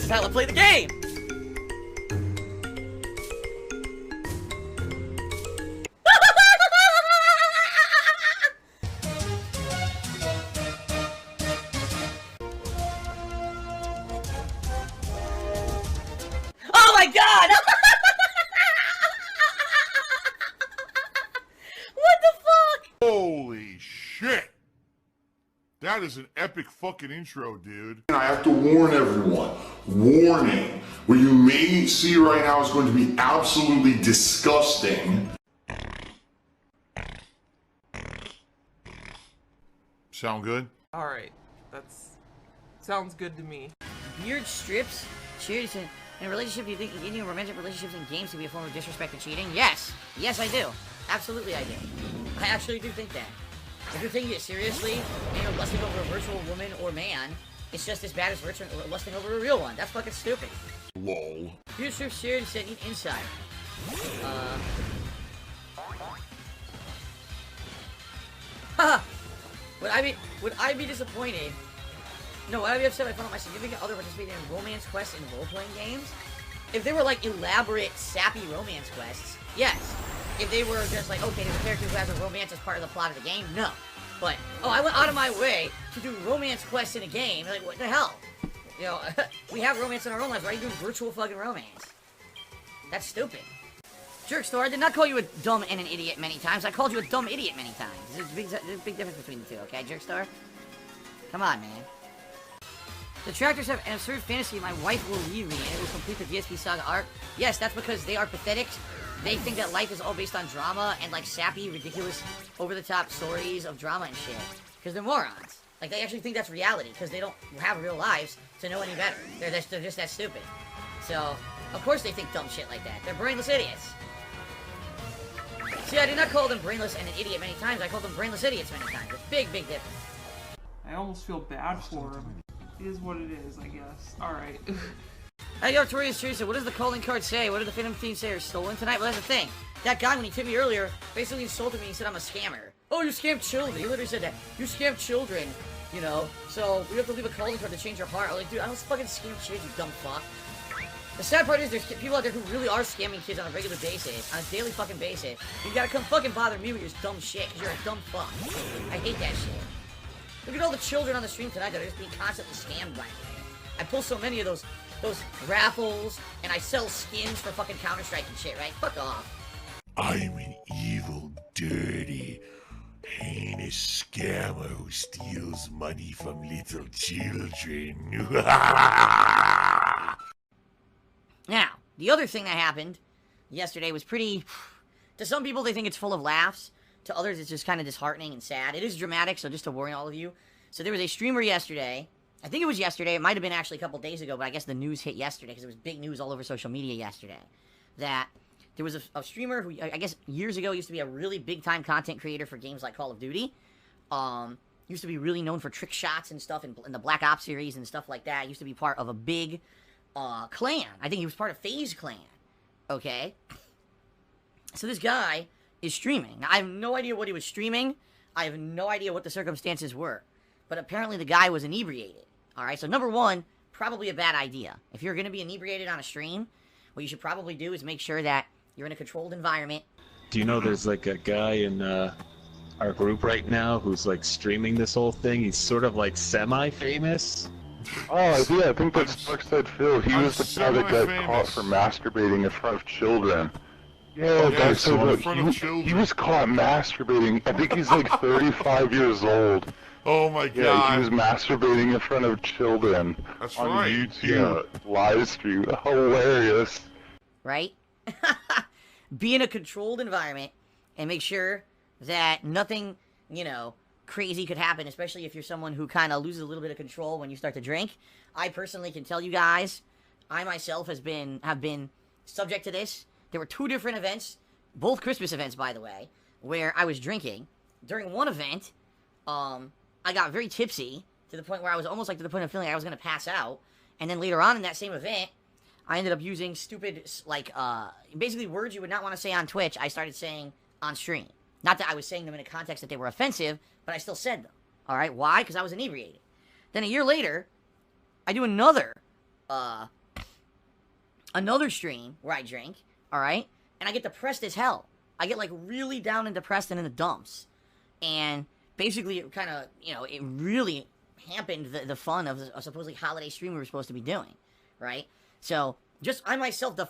This is how I play the game! Oh my god! What the fuck? Holy shit! That is an epic fucking intro, dude. And I have to warn everyone. Warning. What you may see right now is going to be absolutely disgusting. Sound good? Alright, sounds good to me. Beard strips? Cheers. In a relationship, do you think engaging in romantic relationships in games can be a form of disrespect or cheating? Yes. Yes, I do. Absolutely, I do. I actually do think that. If you're taking it seriously, and you're lusting over a virtual woman or man, it's just as bad as lusting over a real one. That's fucking stupid. Lol. Beard strips shared and sent inside. Haha! Would I be disappointed? No, would I be upset if I found out my significant other participating in romance quests and role-playing games? If they were like elaborate, sappy romance quests, yes. If they were just like, okay, there's a character who has a romance as part of the plot of the game, no. But, oh, I went out of my way to do romance quests in a game. Like, what the hell? You know, we have romance in our own lives. Why are you doing virtual fucking romance? That's stupid. Jerkstar, I did not call you a dumb and an idiot many times. I called you a dumb idiot many times. There's a big difference between the two, okay, Jerkstar? Come on, man. The Detractors have an absurd fantasy my wife will leave me and it will complete the DsP saga arc. Yes, that's because they are pathetic. They think that life is all based on drama and like sappy, ridiculous, over-the-top stories of drama and shit. Because they're morons. Like, they actually think that's reality because they don't have real lives to know any better. They're just that stupid. So, of course they think dumb shit like that. They're brainless idiots. See, I did not call them brainless and an idiot many times. I called them brainless idiots many times. There's big, big difference. I almost feel bad for him. It is what it is, I guess. Alright. Hey, yo, Torius Teresa, what does the calling card say? What did the Phantom Theme say? Are stolen tonight? Well, that's the thing. That guy, when he tipped me earlier, basically insulted me and said I'm a scammer. Oh, you scam children. He literally said that. You scam children, you know, so we have to leave a calling card to change our heart. I'm like, dude, I don't fucking scam kids, you dumb fuck. The sad part is there's people out there who really are scamming kids on a regular basis, on a daily fucking basis. You gotta come fucking bother me with your dumb shit, because you're a dumb fuck. I hate that shit. Look at all the children on the stream tonight that are just being constantly scammed by me. I pull so many of those raffles, and I sell skins for fucking Counter-Strike and shit, right? Fuck off. I'm an evil, dirty, heinous scammer who steals money from little children. Now, the other thing that happened yesterday was pretty... To some people, they think it's full of laughs. To others, it's just kind of disheartening and sad. It is dramatic, so just to warn all of you. So there was a streamer yesterday. I think it was yesterday. It might have been actually a couple days ago, but I guess the news hit yesterday because it was big news all over social media yesterday. That there was a streamer who, I guess, years ago used to be a really big-time content creator for games like Call of Duty. Used to be really known for trick shots and stuff in the Black Ops series and stuff like that. Used to be part of a big clan. I think he was part of FaZe Clan. Okay? So this guy is streaming. Now, I have no idea what he was streaming. I have no idea what the circumstances were. But apparently the guy was inebriated. Alright, so number one, probably a bad idea. If you're going to be inebriated on a stream, what you should probably do is make sure that you're in a controlled environment. Do you know there's like a guy in our group right now who's like streaming this whole thing? He's sort of like semi-famous. Oh, yeah, I think that's Darkside Phil. He was the guy that got caught for masturbating in front of children. Yeah, that's he was caught masturbating. I think he's like 35 years old. Oh my god. Yeah, he was masturbating in front of children. That's on right. YouTube live stream. Hilarious. Right? Be in a controlled environment and make sure that nothing, you know, crazy could happen, especially if you're someone who kind of loses a little bit of control when you start to drink. I personally can tell you guys, I myself have been subject to this. There were two different events, both Christmas events, by the way, where I was drinking. During one event, I got very tipsy to the point where I was almost like to the point of feeling like I was going to pass out. And then later on in that same event, I ended up using stupid, like, basically words you would not want to say on Twitch, I started saying on stream. Not that I was saying them in a context that they were offensive, but I still said them. Alright, why? Because I was inebriated. Then a year later, I do another another stream where I drink, alright? And I get depressed as hell. I get, like, really down and depressed and in the dumps. And basically, it kind of, you know, it really hampered the fun of a supposedly holiday stream we were supposed to be doing, right? So, just I myself, the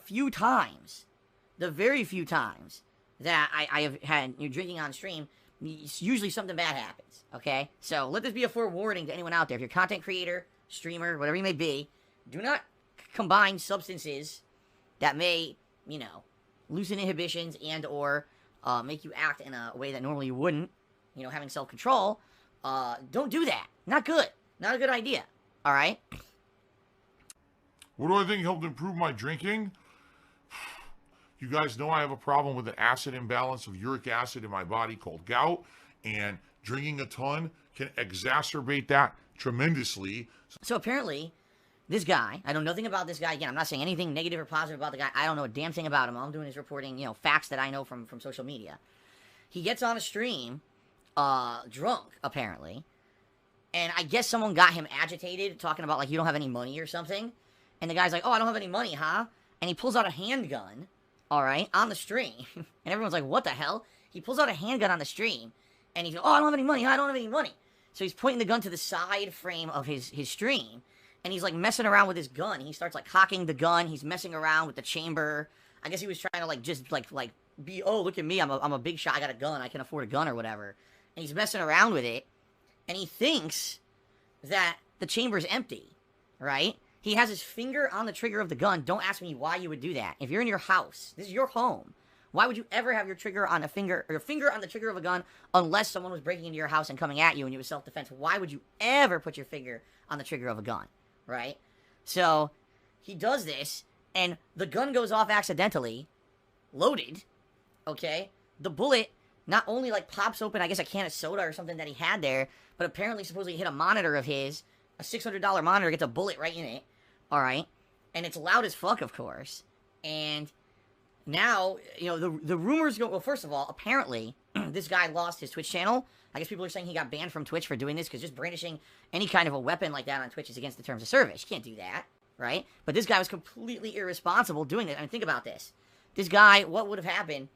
very few times that I have had drinking on stream, usually something bad happens, okay? So, let this be a forewarning to anyone out there. If you're a content creator, streamer, whatever you may be, do not combine substances that may, you know, loosen inhibitions and or make you act in a way that normally you wouldn't, you know, having self-control. Don't do that. Not good. Not a good idea. All right? What do I think helped improve my drinking? You guys know I have a problem with an acid imbalance of uric acid in my body called gout, and drinking a ton can exacerbate that tremendously. So apparently, this guy, I know nothing about this guy. Again, I'm not saying anything negative or positive about the guy. I don't know a damn thing about him. All I'm doing is reporting, you know, facts that I know from social media. He gets on a stream, drunk, apparently, and I guess someone got him agitated, talking about, like, you don't have any money or something, and the guy's like, oh, I don't have any money, huh? And he pulls out a handgun, alright, on the stream, and everyone's like, what the hell? He pulls out a handgun on the stream, and he's like, oh, I don't have any money, I don't have any money. So he's pointing the gun to the side frame of his stream, and he's, like, messing around with his gun. He starts, like, cocking the gun. He's messing around with the chamber. I guess he was trying to, like, just, like, be, oh, look at me. I'm a big shot. I got a gun. I can afford a gun or whatever. And he's messing around with it. And he thinks that the chamber's empty, right? He has his finger on the trigger of the gun. Don't ask me why you would do that. If you're in your house, this is your home. Why would you ever have your trigger on a finger, or your finger on the trigger of a gun, unless someone was breaking into your house and coming at you and you was self-defense? Why would you ever put your finger on the trigger of a gun? Right? So, he does this, and the gun goes off accidentally, loaded, okay? The bullet not only, like, pops open, I guess, a can of soda or something that he had there, but apparently supposedly hit a monitor of his, a $600 monitor, gets a bullet right in it, alright? And it's loud as fuck, of course. And now, you know, the rumors go, well, first of all, apparently, this guy lost his Twitch channel. I guess people are saying he got banned from Twitch for doing this, because just brandishing any kind of a weapon like that on Twitch is against the terms of service. You can't do that, right? But this guy was completely irresponsible doing it. I mean, think about this. This guy, what would have happened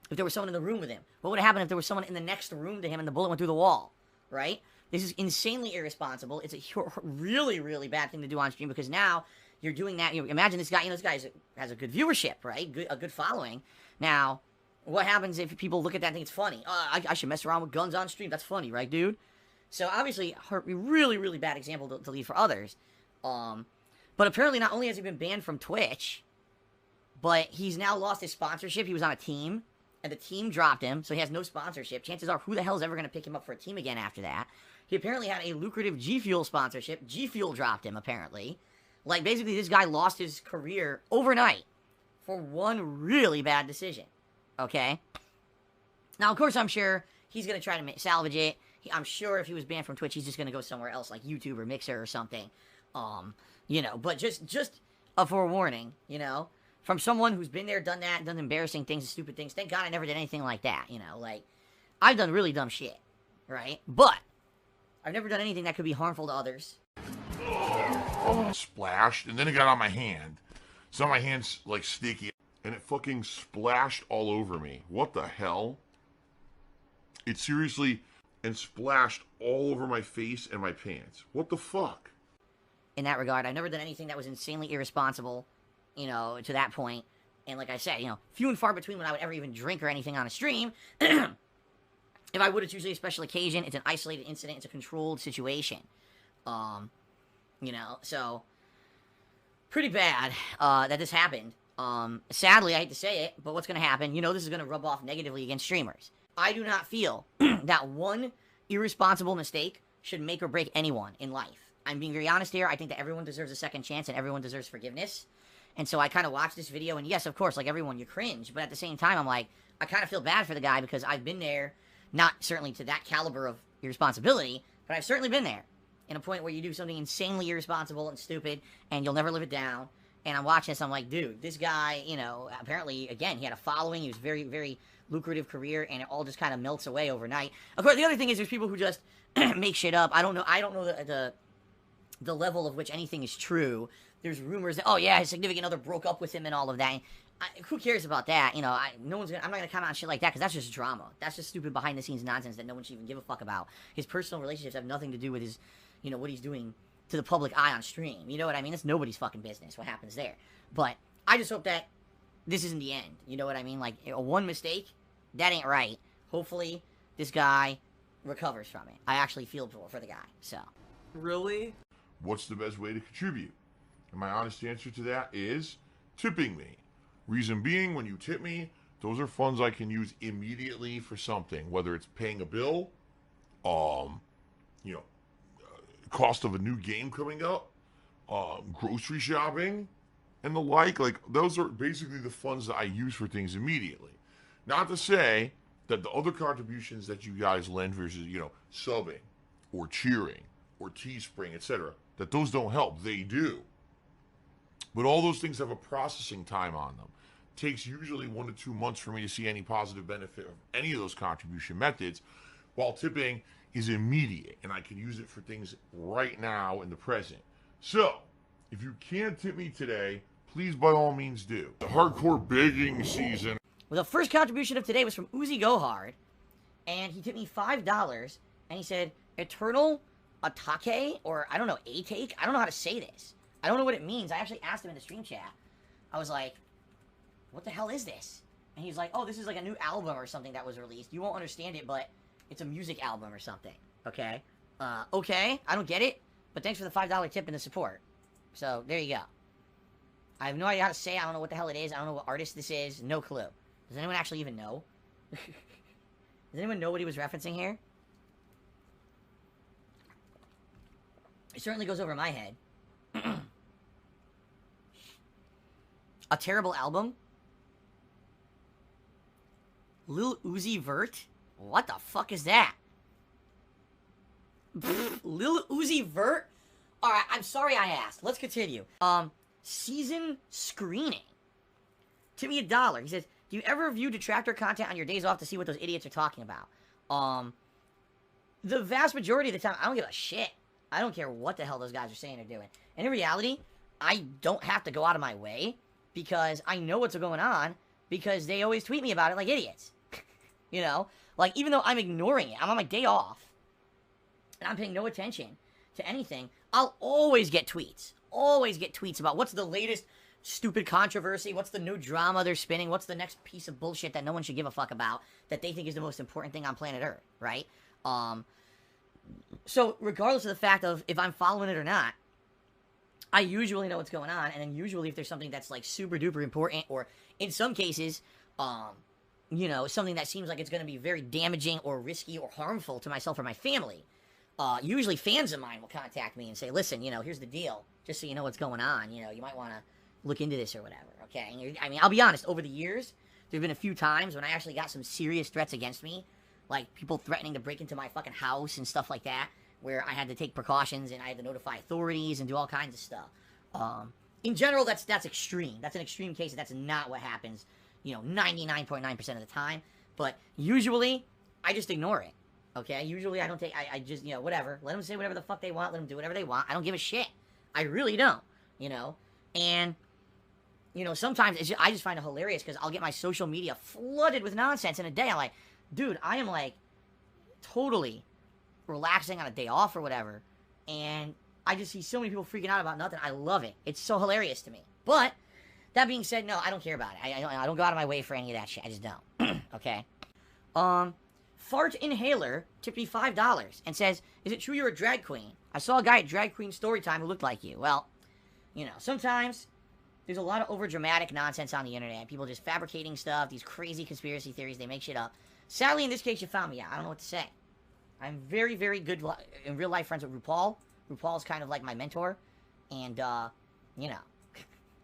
if there was someone in the room with him? What would have happened if there was someone in the next room to him and the bullet went through the wall, right? This is insanely irresponsible. It's a really, really bad thing to do on stream, because now you're doing that. You know, imagine this guy, you know, this guy has a good viewership, right? A good following. Now, what happens if people look at that and think it's funny? I should mess around with guns on stream. That's funny, right, dude? So, obviously, a really, really bad example to leave for others. But apparently, not only has he been banned from Twitch, but he's now lost his sponsorship. He was on a team, and the team dropped him, so he has no sponsorship. Chances are, who the hell is ever going to pick him up for a team again after that? He apparently had a lucrative G Fuel sponsorship. G Fuel dropped him, apparently. Like, basically, this guy lost his career overnight for one really bad decision. Okay? Now, of course, I'm sure he's going to try to salvage it. I'm sure if he was banned from Twitch, he's just going to go somewhere else, like YouTube or Mixer or something. You know, but just a forewarning, you know, from someone who's been there, done that, done embarrassing things and stupid things. Thank God I never did anything like that, you know, like, I've done really dumb shit, right? But I've never done anything that could be harmful to others. Splashed, and then it got on my hand. So my hand's, like, sticky, and it fucking splashed all over me. What the hell? It seriously, and splashed all over my face and my pants. What the fuck? In that regard, I've never done anything that was insanely irresponsible, you know, to that point. And like I said, you know, few and far between when I would ever even drink or anything on a stream. If I would, it's usually a special occasion. It's an isolated incident. It's a controlled situation. You know, so pretty bad that this happened. Sadly, I hate to say it, but what's going to happen, you know, this is going to rub off negatively against streamers. I do not feel that one irresponsible mistake should make or break anyone in life. I'm being very honest here. I think that everyone deserves a second chance and everyone deserves forgiveness. And so I kind of watched this video, and yes, of course, like everyone, you cringe. But at the same time, I'm like, I kind of feel bad for the guy because I've been there, not certainly to that caliber of irresponsibility, but I've certainly been there. In a point where you do something insanely irresponsible and stupid, and you'll never live it down. And I'm watching this, I'm like, dude, this guy, you know, apparently, again, he had a following, he was very, very lucrative career, and it all just kind of melts away overnight. Of course, the other thing is there's people who just make shit up. I don't know the level of which anything is true. There's rumors that, oh yeah, his significant other broke up with him and all of that. Who cares about that? You know, I'm not gonna comment on shit like that because that's just drama. That's just stupid behind the scenes nonsense that no one should even give a fuck about. His personal relationships have nothing to do with his, you know, what he's doing to the public eye on stream. You know what I mean? It's nobody's fucking business what happens there. But I just hope that this isn't the end. You know what I mean? Like, one mistake, that ain't right. Hopefully, this guy recovers from it. I actually feel for the guy, so. Really? What's the best way to contribute? And my honest answer to that is tipping me. Reason being, when you tip me, those are funds I can use immediately for something, whether it's paying a bill, you know, cost of a new game coming up, grocery shopping, and the like. Like, those are basically the funds that I use for things immediately. Not to say that the other contributions that you guys lend versus, you know, subbing or cheering or Teespring, etc., that those don't help. They do. But all those things have a processing time on them. It takes usually 1 to 2 months for me to see any positive benefit of any of those contribution methods, while tipping is immediate, and I can use it for things right now in the present. So, if you can't tip me today, please by all means do. The hardcore begging season. Well, the first contribution of today was from Uzi Gohard, and he tipped me $5, and he said, Eternal Atake, or I don't know, A-Take? I don't know how to say this. I don't know what it means. I actually asked him in the stream chat. I was like, what the hell is this? And he's like, oh, this is like a new album or something that was released. You won't understand it, but it's a music album or something. Okay? Okay, I don't get it, but thanks for the $5 tip and the support. So, there you go. I have no idea how to say it. I don't know what the hell it is. I don't know what artist this is. No clue. Does anyone actually even know? Does anyone know what he was referencing here? It certainly goes over my head. A terrible album? Lil Uzi Vert? What the fuck is that? Lil Uzi Vert? Alright, I'm sorry I asked. Let's continue. Season screening. Tip me $1. He says, do you ever view detractor content on your days off to see what those idiots are talking about? The vast majority of the time, I don't give a shit. I don't care what the hell those guys are saying or doing. And in reality, I don't have to go out of my way because I know what's going on because they always tweet me about it like idiots. You know? Like, even though I'm ignoring it, I'm on my day off, and I'm paying no attention to anything, I'll always get tweets. Always get tweets about what's the latest stupid controversy, what's the new drama they're spinning, what's the next piece of bullshit that no one should give a fuck about that they think is the most important thing on planet Earth, right? So, regardless of the fact of if I'm following it or not, I usually know what's going on, and then usually if there's something that's, like, super duper important, or in some cases, you know, something that seems like it's going to be very damaging or risky or harmful to myself or my family, usually fans of mine will contact me and say, listen, you know, here's the deal, just so you know what's going on, you know, you might want to look into this or whatever, okay? And I mean, I'll be honest, over the years, there have been a few times when I actually got some serious threats against me, like people threatening to break into my fucking house and stuff like that, where I had to take precautions and I had to notify authorities and do all kinds of stuff. In general, that's extreme. That's an extreme case, and that's not what happens, you know, 99.9% of the time. But usually, I just ignore it, okay? Usually, I don't take, I just, you know, whatever. Let them say whatever the fuck they want. Let them do whatever they want. I don't give a shit. I really don't, you know? And, you know, sometimes I just find it hilarious because I'll get my social media flooded with nonsense in a day. I'm like, dude, I am, like, totally relaxing on a day off or whatever, and I just see so many people freaking out about nothing. I love it. It's so hilarious to me. But, that being said, no, I don't care about it. I don't go out of my way for any of that shit. I just don't. Okay? Fart Inhaler tipped me $5 and says, is it true you're a drag queen? I saw a guy at Drag Queen Storytime who looked like you. Well, you know, sometimes there's a lot of overdramatic nonsense on the internet. People just fabricating stuff, these crazy conspiracy theories, they make shit up. Sadly, in this case, you found me out. I don't know what to say. I'm very, very good in real life friends with RuPaul. RuPaul's kind of like my mentor. And, you know.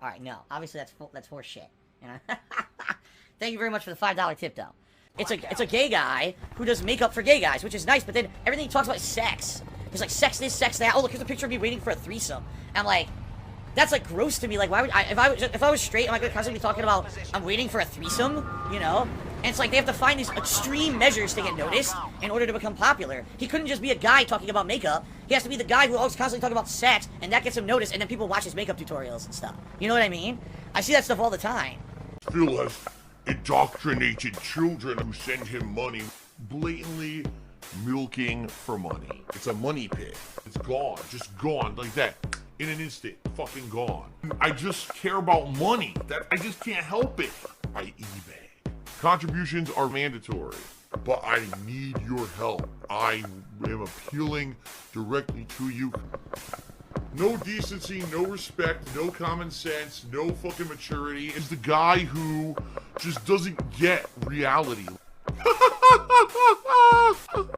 Alright, no. Obviously, that's horse shit. You know? Thank you very much for the $5 tip, though. It's a gay guy who does makeup for gay guys, which is nice, but then everything he talks about is sex. He's like, sex this, sex that. Oh, look, here's a picture of me waiting for a threesome. And I'm like, that's like gross to me. Like, why would if I was straight, am I gonna constantly be talking about I'm waiting for a threesome? You know? And it's like they have to find these extreme measures to get noticed in order to become popular. He couldn't just be a guy talking about makeup. He has to be the guy who always constantly talking about sex, and that gets him noticed, and then people watch his makeup tutorials and stuff. You know what I mean? I see that stuff all the time. Phil has indoctrinated children who send him money, blatantly milking for money. It's a money pit. It's gone, just gone like that. In an instant, fucking gone. I just care about money. That I just can't help it. I eBay. Contributions are mandatory, but I need your help. I am appealing directly to you. No decency, no respect, no common sense, no fucking maturity. Is the guy who just doesn't get reality.